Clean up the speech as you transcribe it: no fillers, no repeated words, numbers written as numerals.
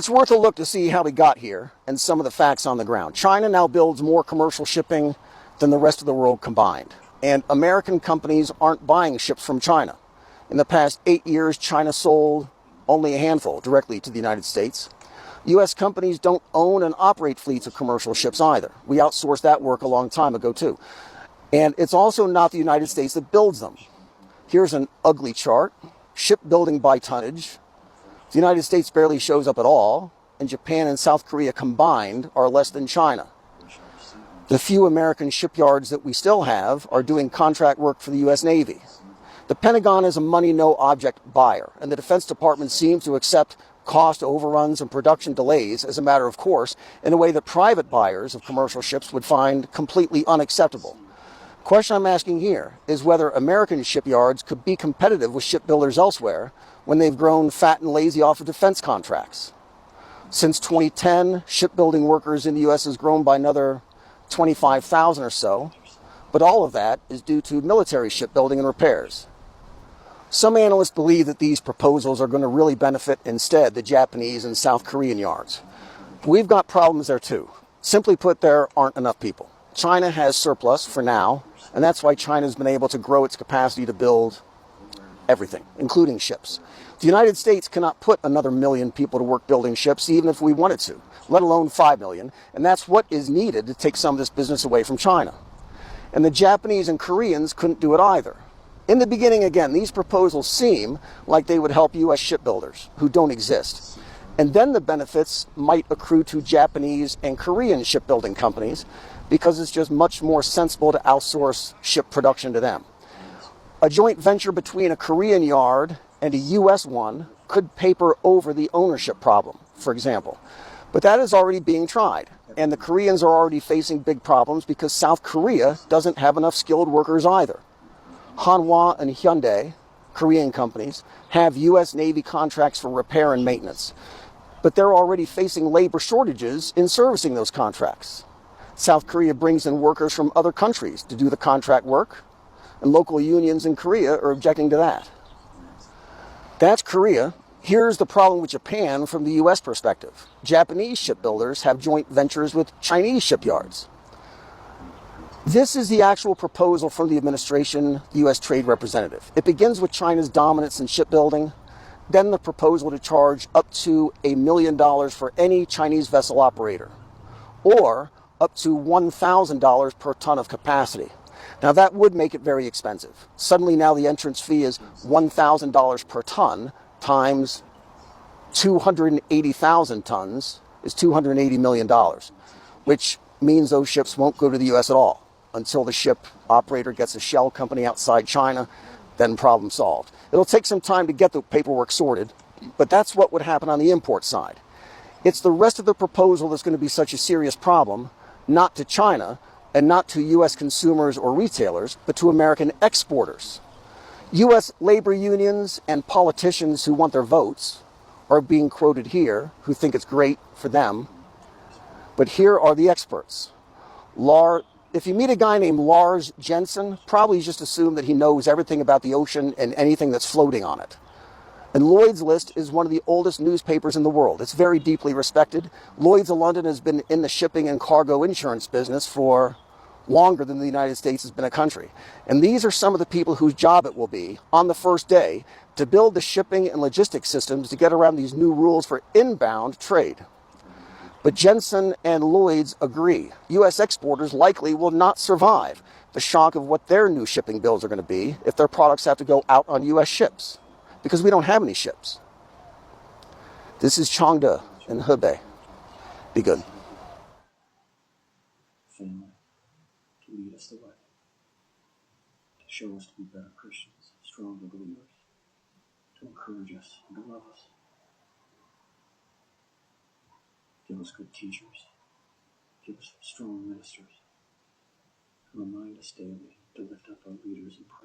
It's worth a look to see how we got here and some of the facts on the ground. China now builds more commercial shipping than the rest of the world combined. And American companies aren't buying ships from China. In the past 8 years, China sold only a handful directly to the United States. U.S. companies don't own and operate fleets of commercial ships either. We outsourced that work a long time ago too. And it's also not the United States that builds them. Here's an ugly chart. Shipbuilding by tonnage. The United States barely shows up at all, and Japan and South Korea combined are less than China. The few American shipyards that we still have are doing contract work for the U.S. Navy. The Pentagon is a money no object buyer, and the Defense Department seems to accept cost overruns and production delays as a matter of course in a way that private buyers of commercial ships would find completely unacceptable. The question I'm asking here is whether American shipyards could be competitive with shipbuilders elsewhere when they've grown fat and lazy off of defense contracts. Since 2010, shipbuilding workers in the U.S. has grown by another 25,000 or so, but all of that is due to military shipbuilding and repairs. Some analysts believe that these proposals are going to really benefit instead the Japanese and South Korean yards. We've got problems there too. Simply put, there aren't enough people. China has surplus for now, and that's why China's been able to grow its capacity to build everything, including ships. The United States cannot put another 1 million people to work building ships, even if we wanted to, let alone 5 million, and that's what is needed to take some of this business away from China. And the Japanese and Koreans couldn't do it either. In the beginning, again, these proposals seem like they would help U.S. shipbuilders who don't exist. And then the benefits might accrue to Japanese and Korean shipbuilding companies because it's just much more sensible to outsource ship production to them. A joint venture between a Korean yard and a U.S. one could paper over the ownership problem, for example. But that is already being tried. And the Koreans are already facing big problems because South Korea doesn't have enough skilled workers either. Hanwha and Hyundai, Korean companies, have U.S. Navy contracts for repair and maintenance. But they're already facing labor shortages in servicing those contracts. South Korea brings in workers from other countries to do the contract work, and local unions in Korea are objecting to that. That's Korea. Here's the problem with Japan from the U.S. perspective. Japanese shipbuilders have joint ventures with Chinese shipyards. This is the actual proposal from the administration, the U.S. Trade Representative. It begins with China's dominance in shipbuilding, then the proposal to charge up to $1 million for any Chinese vessel operator, or up to $1,000 per ton of capacity. Now that would make it very expensive. Suddenly now the entrance fee is $1,000 per ton times 280,000 tons is $280 million, which means those ships won't go to the U.S. at all until the ship operator gets a shell company outside China, then problem solved. It'll take some time to get the paperwork sorted, but that's what would happen on the import side. It's the rest of the proposal that's going to be such a serious problem, not to China and not to U.S. consumers or retailers, but to American exporters. U.S. labor unions and politicians who want their votes are being quoted here, who think it's great for them. But here are the experts. If you meet a guy named Lars Jensen, probably just assume that he knows everything about the ocean and anything that's floating on it. And Lloyd's List is one of the oldest newspapers in the world. It's very deeply respected. Lloyd's of London has been in the shipping and cargo insurance business for longer than the United States has been a country. And these are some of the people whose job it will be on the first day to build the shipping and logistics systems to get around these new rules for inbound trade. But Jensen and Lloyd's agree. U.S. exporters likely will not survive the shock of what their new shipping bills are going to be if their products have to go out on U.S. ships, because we don't have any ships. This is Changde in Hebei. Be good. Family, to lead us the way, to show us to be better Christians, stronger believers, to encourage us and to love us. Give us good teachers. Give us strong ministers. Remind us daily to lift up our leaders in prayer.